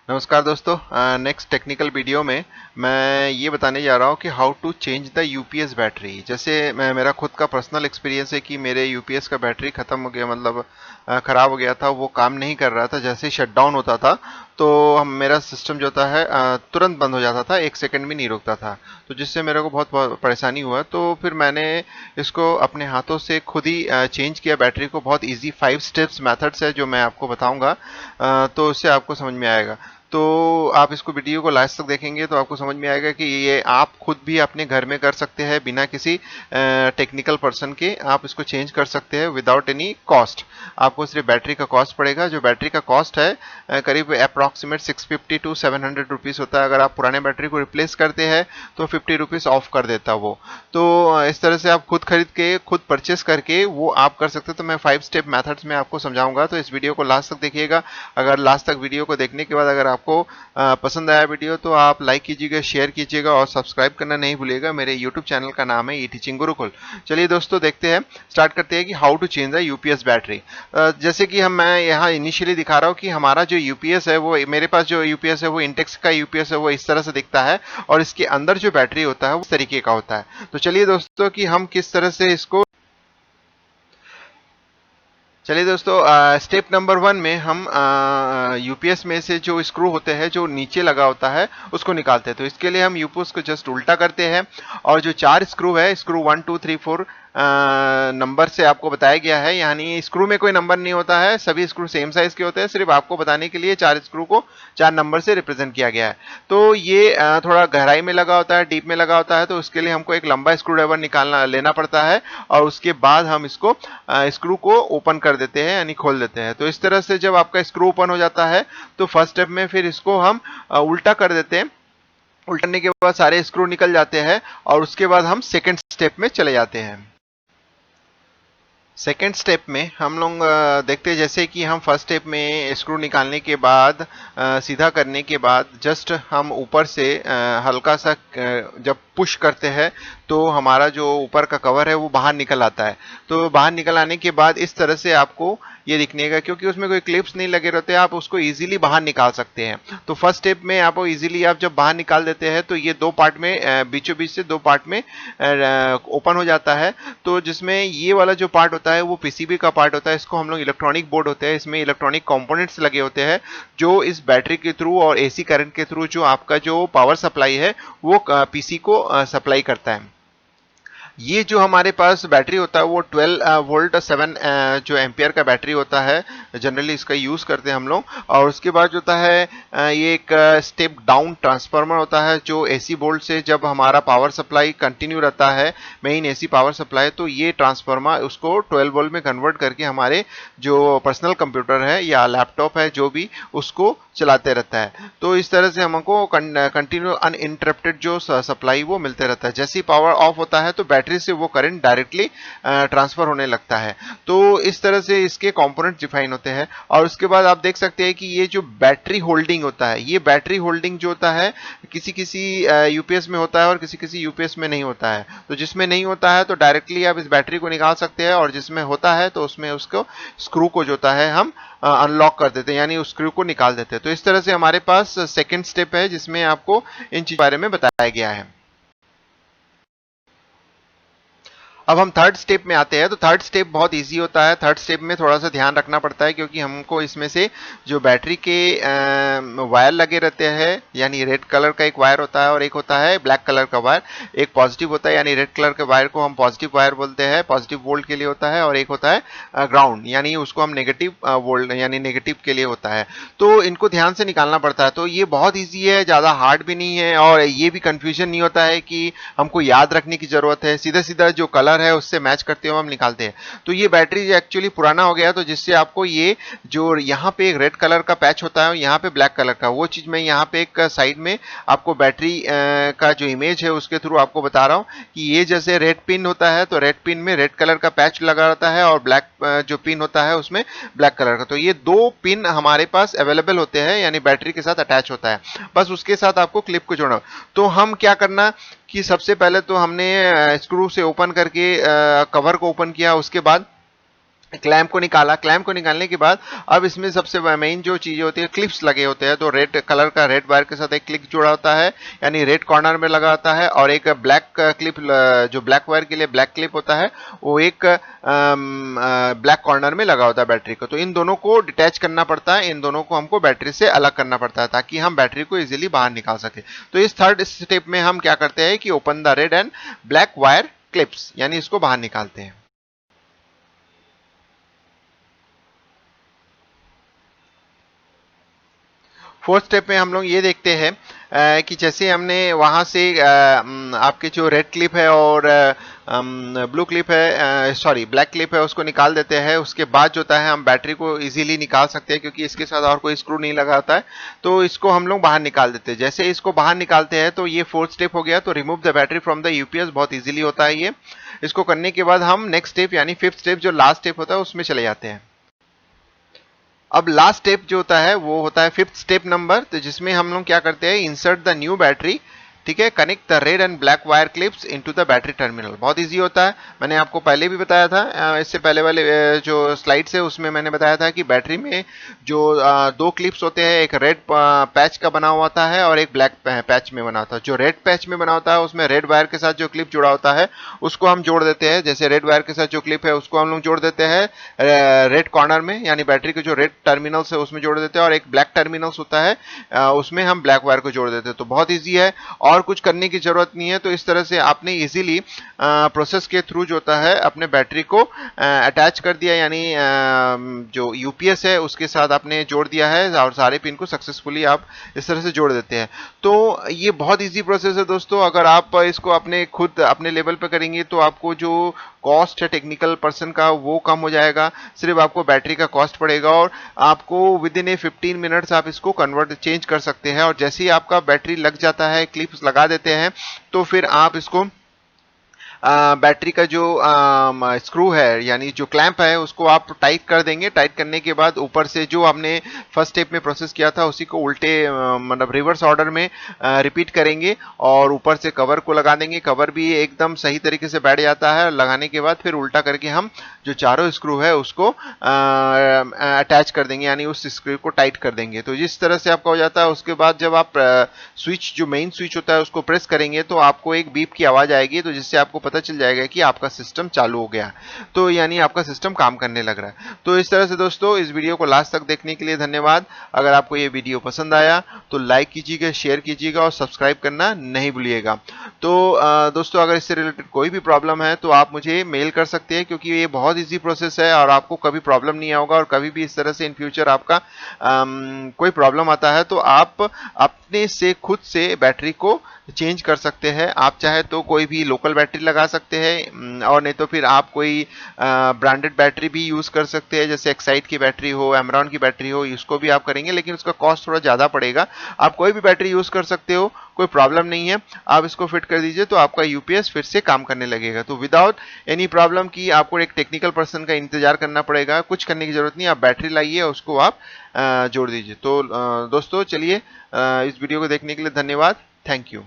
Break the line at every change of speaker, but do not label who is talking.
नमस्कार दोस्तों। Next technical video में मैं ये बताने जा रहा हूँ कि how to change the UPS battery. जैसे मेरा खुद का पर्सनल एक्सपीरियंस है कि मेरे यूपीएस का बैटरी ख़त्म हो गया, मतलब ख़राब हो गया था। वो काम नहीं कर रहा था। जैसे ही शट डाउन होता था तो मेरा सिस्टम जो होता है तुरंत बंद हो जाता था, 1 सेकंड भी नहीं रुकता था। तो जिससे मेरे को बहुत परेशानी हुआ। तो फिर मैंने इसको अपने हाथों से खुद ही चेंज किया बैटरी को। बहुत इजी 5 स्टेप्स मेथड्स है जो मैं आपको बताऊंगा, तो उससे आपको समझ में आएगा। तो आप इसको वीडियो को लास्ट तक देखेंगे तो आपको समझ में आएगा कि ये आप खुद भी अपने घर में कर सकते हैं, बिना किसी टेक्निकल पर्सन के आप इसको चेंज कर सकते हैं विदाउट एनी कॉस्ट। आपको सिर्फ बैटरी का कॉस्ट पड़ेगा। जो बैटरी का कॉस्ट है करीब अप्रॉक्सीमेट 650 टू 700 रुपीज़ होता है। अगर आप पुराने बैटरी को रिप्लेस करते हैं तो 50 रुपीज़ ऑफ कर देता वो। तो इस तरह से आप खुद खरीद के खुद परचेस करके वो आप कर सकते हैं। तो मैं 5 स्टेप मेथड्स में आपको समझाऊंगा, तो इस वीडियो को लास्ट तक देखिएगा। अगर लास्ट तक वीडियो को देखने के बाद अगर आपको पसंद आया वीडियो तो आप लाइक कीजिएगा, शेयर कीजिएगा और सब्सक्राइब करना नहीं भूलिएगा। मेरे यूट्यूब चैनल का नाम है ई टीचिंग गुरुकुल। चलिए दोस्तों, देखते हैं, स्टार्ट करते हैं कि how to change the UPS battery. जैसे कि मैं यहाँ इनिशियली दिखा रहा हूँ कि हमारा जो यूपीएस है, वो मेरे पास जो यूपीएस है वो इंटेक्स का यूपीएस है, वो इस तरह से दिखता है। और इसके अंदर जो बैटरी होता है वो इस तरीके का होता है। तो चलिए दोस्तों कि हम किस तरह से इसको चलिए दोस्तों, स्टेप नंबर 1 में हम यूपीएस में से जो स्क्रू होते हैं जो नीचे लगा होता है उसको निकालते हैं। तो इसके लिए हम यूपीएस को जस्ट उल्टा करते हैं और जो 4 स्क्रू है, स्क्रू 1 2 3 4 नंबर से आपको बताया गया है। यानी स्क्रू में कोई नंबर नहीं होता है, सभी स्क्रू सेम साइज के होते हैं। सिर्फ आपको बताने के लिए 4 स्क्रू को 4 नंबर से रिप्रेजेंट किया गया है। तो ये थोड़ा गहराई में लगा होता है, डीप में लगा होता है। तो उसके लिए हमको एक लंबा स्क्रू ड्राइवर निकालना लेना पड़ता है और उसके बाद हम इसको स्क्रू को ओपन कर देते हैं, यानी खोल देते हैं। तो इस तरह से जब आपका स्क्रू ओपन हो जाता है तो फर्स्ट स्टेप में फिर इसको हम उल्टा कर देते हैं। उल्टने के बाद सारे स्क्रू निकल जाते हैं और उसके बाद हम सेकेंड स्टेप में चले जाते हैं। सेकेंड स्टेप में हम लोग देखते हैं, जैसे कि हम फर्स्ट स्टेप में स्क्रू निकालने के बाद सीधा करने के बाद जस्ट हम ऊपर से हल्का सा जब पुश करते हैं तो हमारा जो ऊपर का कवर है वो बाहर निकल आता है। तो बाहर निकल आने के बाद इस तरह से आपको ये दिखने का, क्योंकि उसमें कोई क्लिप्स नहीं लगे रहते, आप उसको इजीली बाहर निकाल सकते हैं। तो फर्स्ट स्टेप में आपको इजीली आप जब बाहर निकाल देते हैं तो ये दो पार्ट में बीचों बीच से दो पार्ट में ओपन हो जाता है। तो जिसमें ये वाला जो पार्ट होता है वो पीसीबी का पार्ट होता है। इसको हम लोग इलेक्ट्रॉनिक बोर्ड होते हैं, इसमें इलेक्ट्रॉनिक कंपोनेंट्स लगे होते हैं जो इस बैटरी के थ्रू और एसी करंट के थ्रू जो आपका जो पावर सप्लाई है वो पीसी को सप्लाई करता है। ये जो हमारे पास बैटरी होता है वो 12 वोल्ट 7 जो एम्पियर का बैटरी होता है। जनरली इसका यूज़ करते हैं हम लोग। और उसके बाद जो होता है ये एक स्टेप डाउन ट्रांसफार्मर होता है जो एसी बोर्ड से जब हमारा पावर सप्लाई कंटिन्यू रहता है, मेन एसी पावर सप्लाई, तो ये ट्रांसफार्मर उसको 12 वोल्ट में कन्वर्ट करके हमारे जो पर्सनल कंप्यूटर है या लैपटॉप है जो भी, उसको चलाते रहता है। तो इस तरह से हमको कंटिन्यू अनइंटरप्टेड जो सप्लाई वो मिलते रहता है। जैसे ही पावर ऑफ होता है तो बैटरी से वो करंट डायरेक्टली ट्रांसफर होने लगता है। तो इस तरह से इसके कंपोनेंट डिफाइन होते हैं। और उसके बाद आप देख सकते हैं कि ये जो बैटरी होल्डिंग होता है, ये बैटरी होल्डिंग जो होता है किसी किसी यूपीएस में होता है और किसी किसी यूपीएस में नहीं होता है। तो जिसमें नहीं होता है तो डायरेक्टली आप इस बैटरी को निकाल सकते हैं, और जिसमें होता है तो उसमें उसको स्क्रू को जो होता है हम अनलॉक कर देते हैं, यानी उस स्क्रू को निकाल देते हैं। तो इस तरह से हमारे पास सेकंड स्टेप है जिसमें आपको इन चीजों के बारे में बताया गया है। अब हम थर्ड स्टेप में आते हैं। तो थर्ड स्टेप बहुत इजी होता है। थर्ड स्टेप में थोड़ा सा ध्यान रखना पड़ता है क्योंकि हमको इसमें से जो बैटरी के वायर लगे रहते हैं, यानी रेड कलर का एक वायर होता है और एक होता है ब्लैक कलर का वायर। एक पॉजिटिव होता है, यानी रेड कलर के वायर को हम पॉजिटिव वायर बोलते हैं, पॉजिटिव वोल्ट के लिए होता है। और एक होता है ग्राउंड, यानी उसको हम नेगेटिव वोल्ट यानी नेगेटिव के लिए होता है। तो इनको ध्यान से निकालना पड़ता है। तो ये बहुत ईजी है, ज़्यादा हार्ड भी नहीं है, और ये भी कंफ्यूजन नहीं होता है कि हमको याद रखने की जरूरत है। सीधा सीधा जो कलर है उससे मैच करते हुए हम निकालते हैं। तो ये बैटरी एक्चुअली पुराना हो गया, तो जिससे आपको ये जो यहाँ पे एक रेड कलर का पैच होता है, यहाँ पे ब्लैक कलर का, वो चीज मैं यहाँ पे एक साइड में आपको बैटरी का जो इमेज है उसके थ्रू आपको बता रहा हूँ कि ये जैसे रेड पिन होता है तो रेड पिन में रेड कलर का पैच लगा रहता है, और ब्लैक जो पिन होता है उसमें ब्लैक कलर का। तो ये दो पिन हमारे पास अवेलेबल होते हैं, यानी बैटरी के साथ अटैच होता है। बस उसके साथ आपको क्लिप को जोड़ना। तो हम क्या करना कि सबसे पहले तो हमने स्क्रू से ओपन करके कवर को ओपन किया। उसके बाद क्लैंप को निकाला। क्लैंप को निकालने के बाद अब इसमें सबसे मेन जो चीजें होती है, क्लिप्स लगे होते हैं। तो रेड कलर का रेड वायर के साथ एक क्लिप जुड़ा होता है, यानी रेड कॉर्नर में लगा होता है, और एक ब्लैक क्लिप, जो ब्लैक वायर के लिए ब्लैक क्लिप होता है, वो एक ब्लैक कॉर्नर में लगा होता है बैटरी को। तो इन दोनों को डिटैच करना पड़ता है, इन दोनों को हमको बैटरी से अलग करना पड़ता है ताकि हम बैटरी को इजीली बाहर निकाल सके। तो इस थर्ड स्टेप में हम क्या करते हैं कि open the red and black wire clips, यानी इसको बाहर निकालते हैं। फोर्थ स्टेप में हम लोग ये देखते हैं कि जैसे हमने वहां से आपके जो रेड क्लिप है और ब्लू क्लिप है, सॉरी ब्लैक क्लिप है, उसको निकाल देते हैं। उसके बाद जो होता है हम बैटरी को इजीली निकाल सकते हैं क्योंकि इसके साथ और कोई स्क्रू नहीं लगा होता है। तो इसको हम लोग बाहर निकाल देते हैं। जैसे इसको बाहर निकालते हैं तो ये फोर्थ स्टेप हो गया। तो remove the battery from the UPS बहुत इजीली होता है ये। इसको करने के बाद हम नेक्स्ट स्टेप यानी फिफ्थ स्टेप जो लास्ट स्टेप होता है उसमें चले जाते हैं। अब लास्ट स्टेप जो होता है वो होता है फिफ्थ स्टेप नंबर, तो जिसमें हम लोग क्या करते हैं, इंसर्ट द न्यू बैटरी, ठीक है, connect the red and black wire clips into the battery terminal. बहुत इजी होता है, मैंने आपको पहले भी बताया था, इससे पहले वाले जो स्लाइड्स है उसमें मैंने बताया था कि बैटरी में जो दो क्लिप्स होते हैं, एक रेड पैच का बना हुआ होता है और एक ब्लैक पैच में बना होता है। जो रेड पैच में बना होता है उसमें रेड वायर के साथ जो क्लिप जुड़ा होता है उसको हम जोड़ देते हैं। जैसे रेड वायर के साथ जो क्लिप है उसको हम लोग जोड़ देते हैं रेड कॉर्नर में, यानी बैटरी के जो रेड टर्मिनल्स है उसमें जोड़ देते हैं, और एक ब्लैक टर्मिनल्स होता है उसमें हम ब्लैक वायर को जोड़ देते हैं। तो बहुत ईजी है और कुछ करने की जरूरत नहीं है। तो इस तरह से आपने इजीली प्रोसेस के थ्रू जो होता है अपने बैटरी को अटैच कर दिया, यानी जो यूपीएस है उसके साथ आपने जोड़ दिया है और सारे पिन को सक्सेसफुली आप इस तरह से जोड़ देते हैं। तो ये बहुत इजी प्रोसेस है दोस्तों। अगर आप इसको अपने खुद अपने लेवल पे करेंगे तो आपको जो कॉस्ट है टेक्निकल पर्सन का वो कम हो जाएगा, सिर्फ आपको बैटरी का कॉस्ट पड़ेगा और आपको विद इन ए 15 मिनट्स आप इसको कन्वर्ट चेंज कर सकते हैं। और जैसे ही आपका बैटरी लग जाता है, क्लिप्स लगा देते हैं, तो फिर आप इसको बैटरी का जो स्क्रू है यानी जो क्लैंप है उसको आप टाइट कर देंगे। टाइट करने के बाद ऊपर से जो हमने फर्स्ट स्टेप में प्रोसेस किया था उसी को उल्टे मतलब रिवर्स ऑर्डर में रिपीट करेंगे और ऊपर से कवर को लगा देंगे। कवर भी एकदम सही तरीके से बैठ जाता है। लगाने के बाद फिर उल्टा करके हम जो चारों स्क्रू है उसको अटैच कर देंगे, यानी उस स्क्रू को टाइट कर देंगे। तो जिस तरह से आपका हो जाता है, उसके बाद जब आप स्विच जो मेन स्विच होता है उसको प्रेस करेंगे तो आपको एक बीप की आवाज आएगी, तो जिससे आपको पता चल जाएगा कि आपका सिस्टम चालू हो गया, तो यानी आपका सिस्टम काम करने लग रहा है। तो इस तरह से दोस्तों इस वीडियो को लास्ट तक देखने के लिए धन्यवाद। अगर आपको ये वीडियो पसंद आया तो लाइक कीजिएगा, शेयर कीजिएगा और सब्सक्राइब करना नहीं भूलिएगा। तो दोस्तों अगर इससे रिलेटेड कोई भी प्रॉब्लम है तो आप मुझे मेल कर सकते हैं, क्योंकि ये बहुत इजी प्रोसेस है और आपको कभी प्रॉब्लम नहीं होगा। और कभी भी इस तरह से इन फ्यूचर आपका कोई प्रॉब्लम आता है तो आप अपने से खुद से बैटरी को चेंज कर सकते हैं। आप चाहे तो कोई भी लोकल बैटरी लगा सकते हैं और नहीं तो फिर आप कोई ब्रांडेड बैटरी भी यूज कर सकते हैं, जैसे एक्साइड की बैटरी हो, एमरॉन की बैटरी हो, इसको भी आप करेंगे, लेकिन उसका कॉस्ट थोड़ा ज्यादा पड़ेगा। आप कोई भी बैटरी यूज कर सकते हो, कोई प्रॉब्लम नहीं है। आप इसको फिट कर दीजिए तो आपका यूपीएस फिर से काम करने लगेगा। तो विदाउट एनी प्रॉब्लम की आपको एक टेक्निकल पर्सन का इंतजार करना पड़ेगा, कुछ करने की जरूरत नहीं। आप बैटरी लाइए, उसको आप जोड़ दीजिए। तो दोस्तों चलिए, इस वीडियो को देखने के लिए धन्यवाद। Thank you.